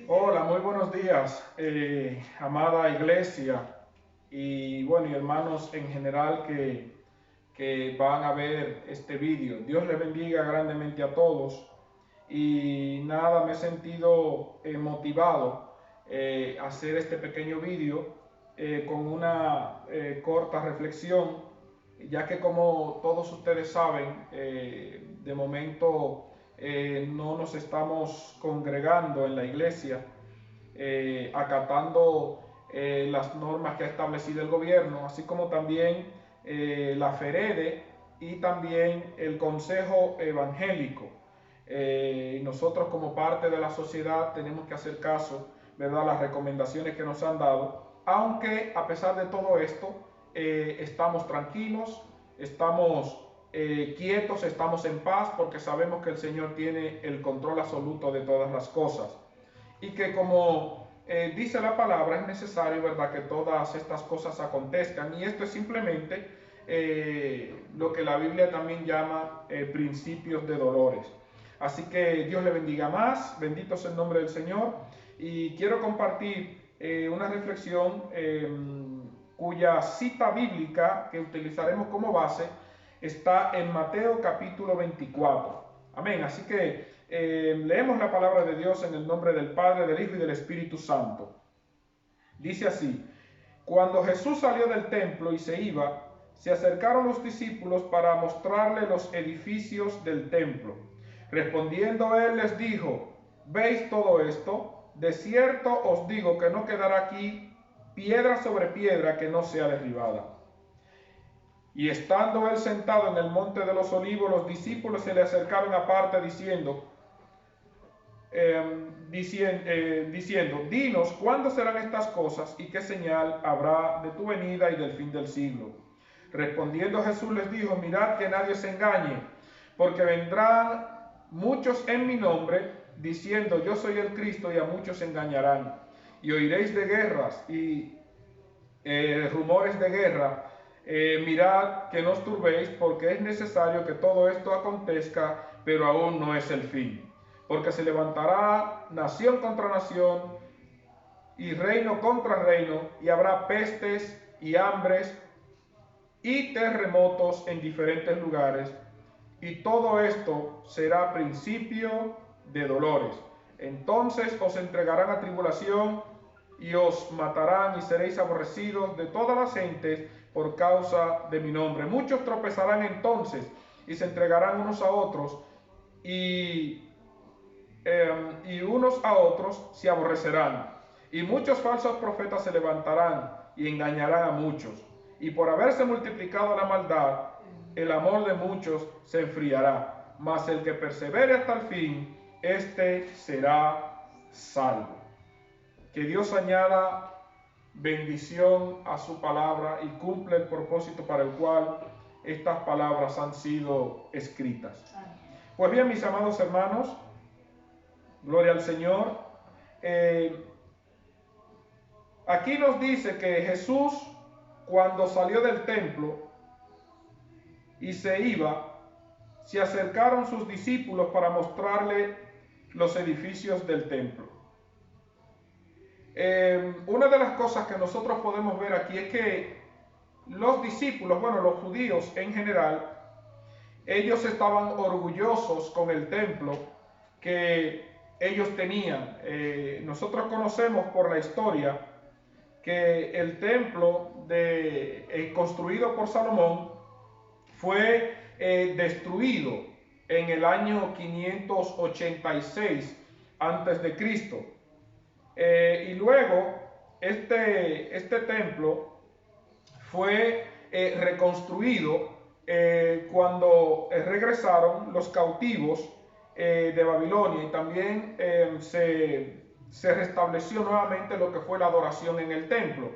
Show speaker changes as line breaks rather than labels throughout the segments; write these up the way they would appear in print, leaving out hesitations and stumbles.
Hola, muy buenos días, amada iglesia y bueno, y hermanos en general que van a ver este vídeo. Dios les bendiga grandemente a todos y nada, me he sentido motivado a hacer este pequeño vídeo con una corta reflexión, ya que como todos ustedes saben, de momento no nos estamos congregando en la iglesia, acatando las normas que ha establecido el gobierno, así como también la FEREDE y también el Consejo Evangélico. Nosotros como parte de la sociedad tenemos que hacer caso, ¿verdad?, a las recomendaciones que nos han dado, aunque a pesar de todo esto, estamos tranquilos, estamos quietos, estamos en paz, porque sabemos que el Señor tiene el control absoluto de todas las cosas y que como dice la palabra es necesario, ¿verdad?, que todas estas cosas acontezcan, y esto es simplemente lo que la Biblia también llama principios de dolores. Así que Dios le bendiga más, bendito sea el nombre del Señor, y quiero compartir una reflexión cuya cita bíblica que utilizaremos como base está en Mateo capítulo 24. Amén. Así que leemos la palabra de Dios en el nombre del Padre, del Hijo y del Espíritu Santo. Dice así: cuando Jesús salió del templo y se iba, se acercaron los discípulos para mostrarle los edificios del templo. Respondiendo él les dijo: ¿veis todo esto? De cierto os digo que no quedará aquí piedra sobre piedra que no sea derribada. Y estando él sentado en el monte de los olivos, los discípulos se le acercaron aparte diciendo, dinos, ¿cuándo serán estas cosas y qué señal habrá de tu venida y del fin del siglo? Respondiendo Jesús les dijo, mirad que nadie se engañe, porque vendrán muchos en mi nombre, diciendo, yo soy el Cristo, y a muchos engañarán. Y oiréis de guerras y rumores de guerra. Mirad que no os turbéis, porque es necesario que todo esto acontezca, pero aún no es el fin. Porque se levantará nación contra nación y reino contra reino, y habrá pestes y hambres y terremotos en diferentes lugares, y todo esto será principio de dolores. Entonces os entregarán a tribulación y os matarán y seréis aborrecidos de todas las gentes por causa de mi nombre. Muchos tropezarán entonces y se entregarán unos a otros y unos a otros se aborrecerán. Y muchos falsos profetas se levantarán y engañarán a muchos. Y por haberse multiplicado la maldad, el amor de muchos se enfriará. Mas el que persevere hasta el fin, este será salvo. Que Dios añada bendición a su palabra y cumple el propósito para el cual estas palabras han sido escritas. Pues bien, mis amados hermanos, gloria al Señor. Aquí nos dice que Jesús, cuando salió del templo y se iba, se acercaron sus discípulos para mostrarle los edificios del templo. Una de las cosas que nosotros podemos ver aquí es que los discípulos, bueno, los judíos en general, ellos estaban orgullosos con el templo que ellos tenían. Nosotros conocemos por la historia que el templo construido por Salomón fue destruido en el año 586 antes de Cristo. Y luego este templo fue reconstruido cuando regresaron los cautivos de Babilonia, y también se restableció nuevamente lo que fue la adoración en el templo.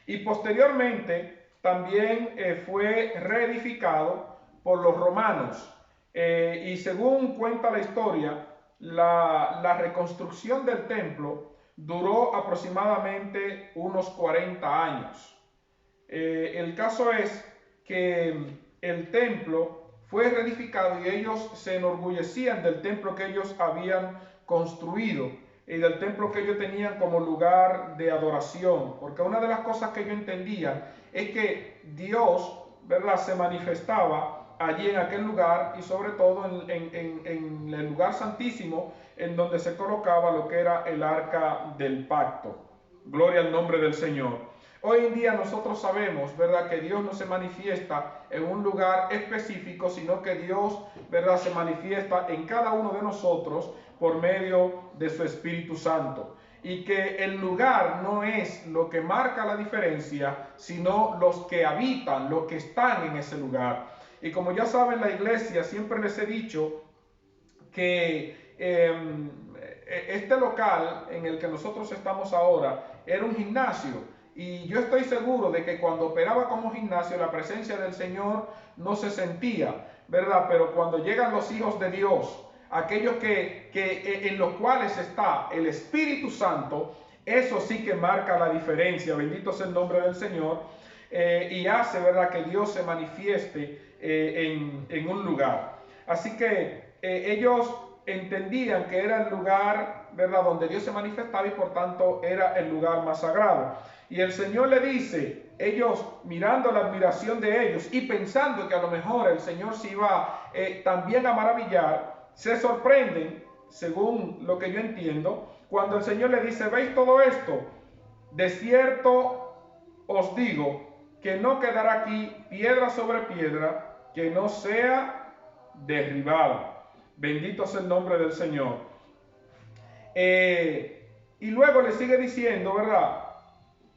Y posteriormente también fue reedificado por los romanos. Y según cuenta la historia, la reconstrucción del templo duró aproximadamente unos 40 años. El caso es que el templo fue reedificado y ellos se enorgullecían del templo que ellos habían construido. y del templo que ellos tenían como lugar de adoración, porque una de las cosas que ellos entendían es que Dios, ¿verdad?, se manifestaba allí en aquel lugar y sobre todo en el lugar santísimo en donde se colocaba lo que era el arca del pacto. Gloria al nombre del Señor. Hoy en día nosotros sabemos, ¿verdad?, que Dios no se manifiesta en un lugar específico, sino que Dios, ¿verdad?, se manifiesta en cada uno de nosotros por medio de su Espíritu Santo. Y que el lugar no es lo que marca la diferencia, sino los que habitan, los que están en ese lugar. Y como ya saben, la iglesia, siempre les he dicho que este local en el que nosotros estamos ahora era un gimnasio. Y yo estoy seguro de que cuando operaba como gimnasio, la presencia del Señor no se sentía, ¿verdad? Pero cuando llegan los hijos de Dios, aquellos en los cuales está el Espíritu Santo, eso sí que marca la diferencia. Bendito sea el nombre del Señor. Y hace, ¿verdad?, que Dios se manifieste en un lugar. Así que ellos entendían que era el lugar, ¿verdad?, donde Dios se manifestaba y por tanto era el lugar más sagrado. Y el Señor le dice, ellos mirando la admiración de ellos y pensando que a lo mejor el Señor se iba también a maravillar, se sorprenden, según lo que yo entiendo, cuando el Señor le dice, ¿veis todo esto? De cierto os digo que no quedará aquí piedra sobre piedra que no sea derribada. Bendito sea el nombre del Señor. Y luego le sigue diciendo, ¿verdad?,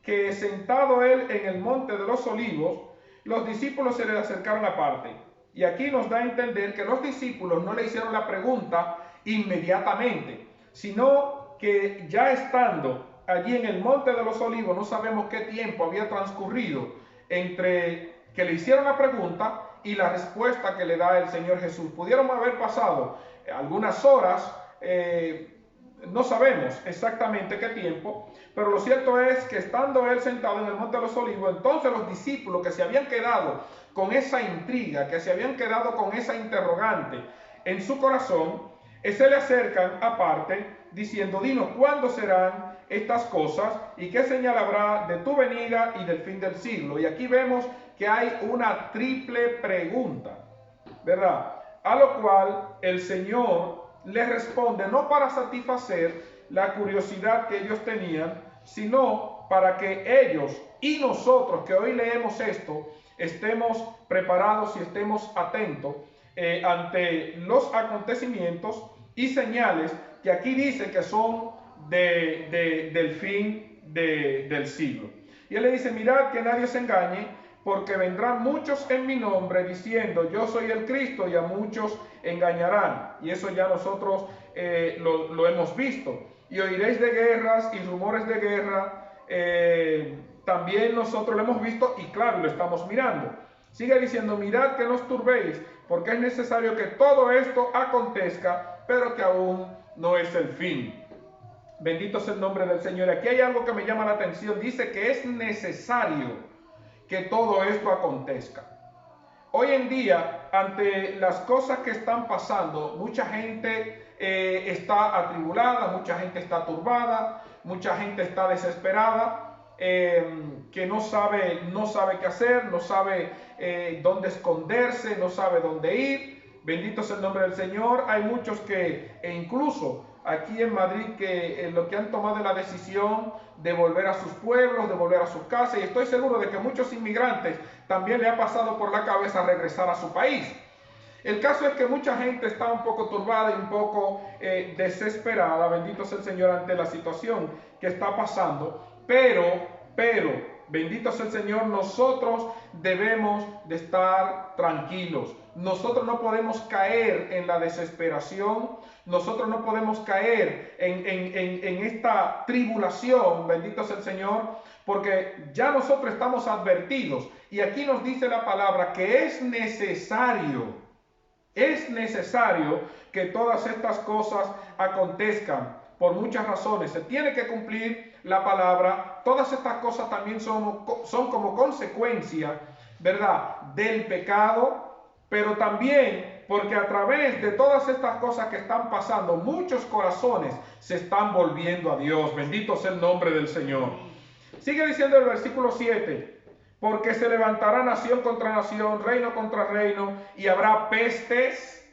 que sentado él en el monte de los olivos, los discípulos se le acercaron aparte. Y aquí nos da a entender que los discípulos no le hicieron la pregunta inmediatamente, sino que ya estando allí en el monte de los olivos, no sabemos qué tiempo había transcurrido entre que le hicieron la pregunta y la respuesta que le da el Señor Jesús. Pudieron haber pasado algunas horas, no sabemos exactamente qué tiempo, pero lo cierto es que estando él sentado en el monte de los olivos, entonces los discípulos que se habían quedado con esa intriga, que se habían quedado con esa interrogante en su corazón, se le acercan aparte diciendo, dinos, ¿cuándo serán estas cosas y qué señal habrá de tu venida y del fin del siglo? Y aquí vemos que hay una triple pregunta, ¿verdad? A lo cual el Señor les responde no para satisfacer la curiosidad que ellos tenían, sino para que ellos y nosotros que hoy leemos esto, estemos preparados y estemos atentos ante los acontecimientos y señales que aquí dice que son del fin del siglo. Y él le dice, mirad que nadie se engañe, porque vendrán muchos en mi nombre diciendo, yo soy el Cristo, y a muchos engañarán. Y eso ya nosotros lo hemos visto. Y oiréis de guerras y rumores de guerra. También nosotros lo hemos visto y claro, lo estamos mirando. Sigue diciendo, mirad que no os turbéis, porque es necesario que todo esto acontezca, pero que aún no es el fin. Bendito sea el nombre del Señor. Aquí hay algo que me llama la atención. Dice que es necesario que todo esto acontezca. Hoy en día, ante las cosas que están pasando, mucha gente está atribulada, mucha gente está turbada, mucha gente está desesperada, que no sabe qué hacer, no sabe dónde esconderse, no sabe dónde ir. Bendito sea el nombre del Señor. Hay muchos que, incluso aquí en Madrid, que lo que han tomado la decisión de volver a sus pueblos, de volver a sus casas, y estoy seguro de que muchos inmigrantes también le ha pasado por la cabeza regresar a su país. El caso es que mucha gente está un poco turbada y un poco desesperada, bendito sea el Señor, ante la situación que está pasando, pero, bendito sea el Señor, nosotros debemos de estar tranquilos. Nosotros no podemos caer en la desesperación, nosotros no podemos caer en esta tribulación, bendito sea el Señor, porque ya nosotros estamos advertidos. Y aquí nos dice la palabra que es necesario que todas estas cosas acontezcan por muchas razones. Se tiene que cumplir la palabra. Todas estas cosas también son como consecuencia, ¿verdad?, del pecado, pero también Porque a través de todas estas cosas que están pasando, muchos corazones se están volviendo a Dios. Bendito sea el nombre del Señor. Sigue diciendo el versículo 7. Porque se levantará nación contra nación, reino contra reino, y habrá pestes,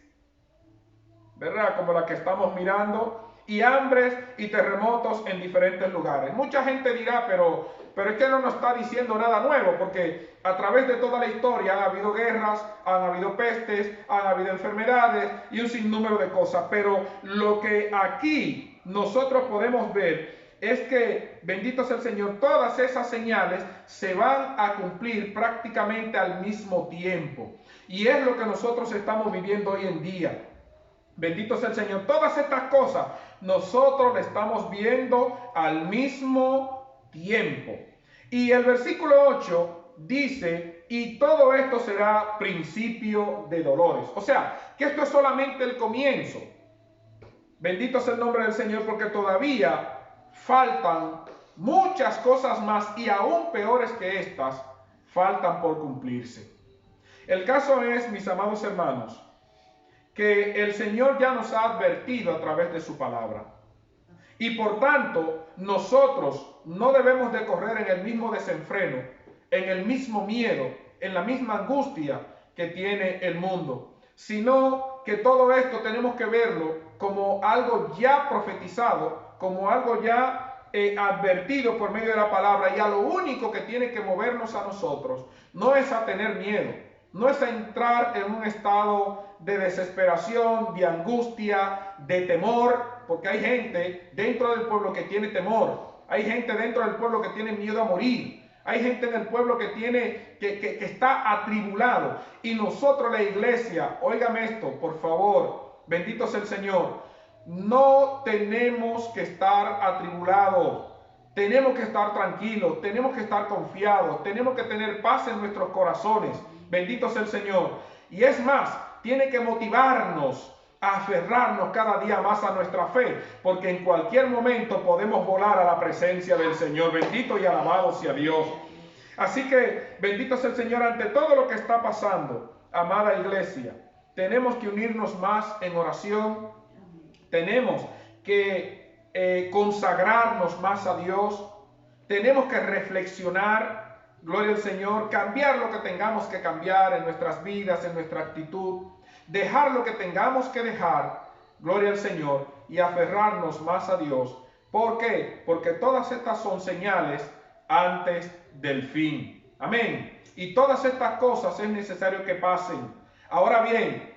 ¿verdad? Como la que estamos mirando, y hambres y terremotos en diferentes lugares. Mucha gente dirá, pero es que no nos está diciendo nada nuevo, porque a través de toda la historia han habido guerras, han habido pestes, han habido enfermedades y un sinnúmero de cosas. Pero lo que aquí nosotros podemos ver es que, bendito sea el Señor, todas esas señales se van a cumplir prácticamente al mismo tiempo. Y es lo que nosotros estamos viviendo hoy en día. Bendito sea el Señor. Todas estas cosas nosotros le estamos viendo al mismo tiempo. Y el versículo 8 dice, y todo esto será principio de dolores. O sea, que esto es solamente el comienzo. Bendito sea el nombre del Señor, porque todavía faltan muchas cosas más y aún peores que estas faltan por cumplirse. El caso es, mis amados hermanos, que el Señor ya nos ha advertido a través de su palabra. Y por tanto, nosotros no debemos de correr en el mismo desenfreno, en el mismo miedo, en la misma angustia que tiene el mundo, sino que todo esto tenemos que verlo como algo ya profetizado, como algo ya advertido por medio de la palabra, y a lo único que tiene que movernos a nosotros no es a tener miedo, no es a entrar en un estado de desesperación, de angustia, de temor, porque hay gente dentro del pueblo que tiene temor, hay gente dentro del pueblo que tiene miedo a morir, hay gente en el pueblo que está atribulado, y nosotros, la iglesia, óigame esto, por favor, bendito sea el Señor, no tenemos que estar atribulados, tenemos que estar tranquilos, tenemos que estar confiados, tenemos que tener paz en nuestros corazones, bendito sea el Señor. Y es más, tiene que motivarnos a aferrarnos cada día más a nuestra fe, porque en cualquier momento podemos volar a la presencia del Señor. Bendito y alabado sea Dios. Así que bendito sea el Señor ante todo lo que está pasando, amada iglesia. Tenemos que unirnos más en oración, tenemos que consagrarnos más a Dios, tenemos que reflexionar, gloria al Señor, cambiar lo que tengamos que cambiar en nuestras vidas, en nuestra actitud, dejar lo que tengamos que dejar, gloria al Señor, y aferrarnos más a Dios. ¿Por qué? Porque todas estas son señales antes del fin. Amén. Y todas estas cosas es necesario que pasen. Ahora bien,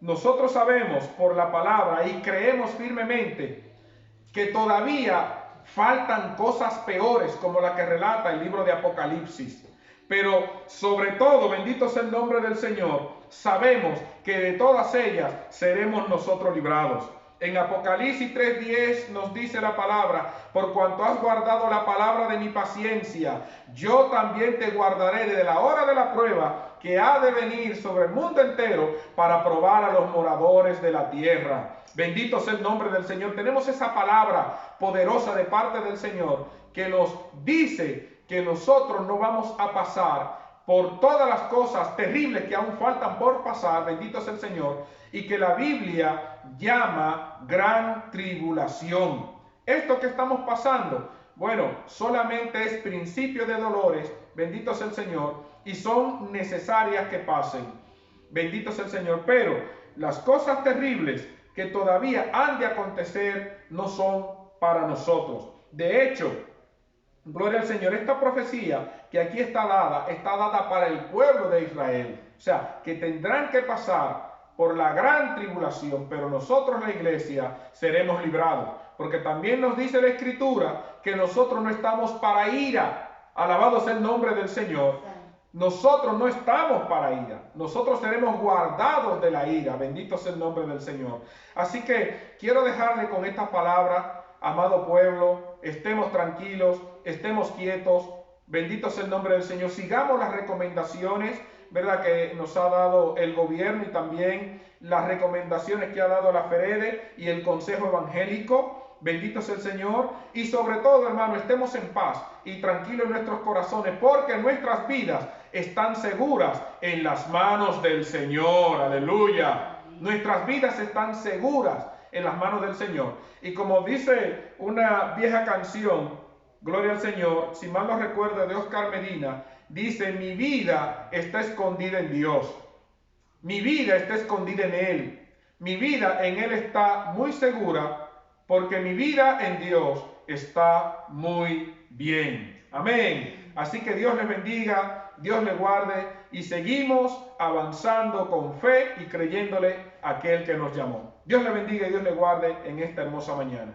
nosotros sabemos por la palabra y creemos firmemente que todavía faltan cosas peores como la que relata el libro de Apocalipsis. Pero sobre todo, bendito sea el nombre del Señor, sabemos que de todas ellas seremos nosotros librados. En Apocalipsis 3:10 nos dice la palabra, por cuanto has guardado la palabra de mi paciencia, yo también te guardaré desde la hora de la prueba que ha de venir sobre el mundo entero para probar a los moradores de la tierra. Bendito sea el nombre del Señor. Tenemos esa palabra poderosa de parte del Señor que nos dice que nosotros no vamos a pasar por todas las cosas terribles que aún faltan por pasar, bendito sea el Señor, y que la Biblia llama gran tribulación. Esto que estamos pasando, bueno, solamente es principio de dolores, bendito sea el Señor, y son necesarias que pasen, bendito sea el Señor, pero las cosas terribles que todavía han de acontecer no son para nosotros. De hecho, gloria al Señor, esta profecía que aquí está dada para el pueblo de Israel. O sea, que tendrán que pasar por la gran tribulación, pero nosotros, la iglesia, seremos librados. Porque también nos dice la Escritura que nosotros no estamos para ira. Alabado sea el nombre del Señor. Nosotros no estamos para ira. Nosotros seremos guardados de la ira. Bendito sea el nombre del Señor. Así que quiero dejarle con esta palabra, amado pueblo, estemos tranquilos, estemos quietos, bendito sea el nombre del Señor, sigamos las recomendaciones, ¿verdad?, que nos ha dado el gobierno y también las recomendaciones que ha dado la FEREDE y el Consejo Evangélico, bendito es el Señor, y sobre todo, hermano, estemos en paz y tranquilos en nuestros corazones, porque nuestras vidas están seguras en las manos del Señor, aleluya. Nuestras vidas están seguras en las manos del Señor. Y como dice una vieja canción, gloria al Señor, si mal no recuerdo, de Oscar Medina, dice: mi vida está escondida en Dios. Mi vida está escondida en Él. Mi vida en Él está muy segura, porque mi vida en Dios está muy bien. Amén. Así que Dios les bendiga, Dios les guarde, y seguimos avanzando con fe y creyéndole a aquel que nos llamó. Dios les bendiga y Dios les guarde en esta hermosa mañana.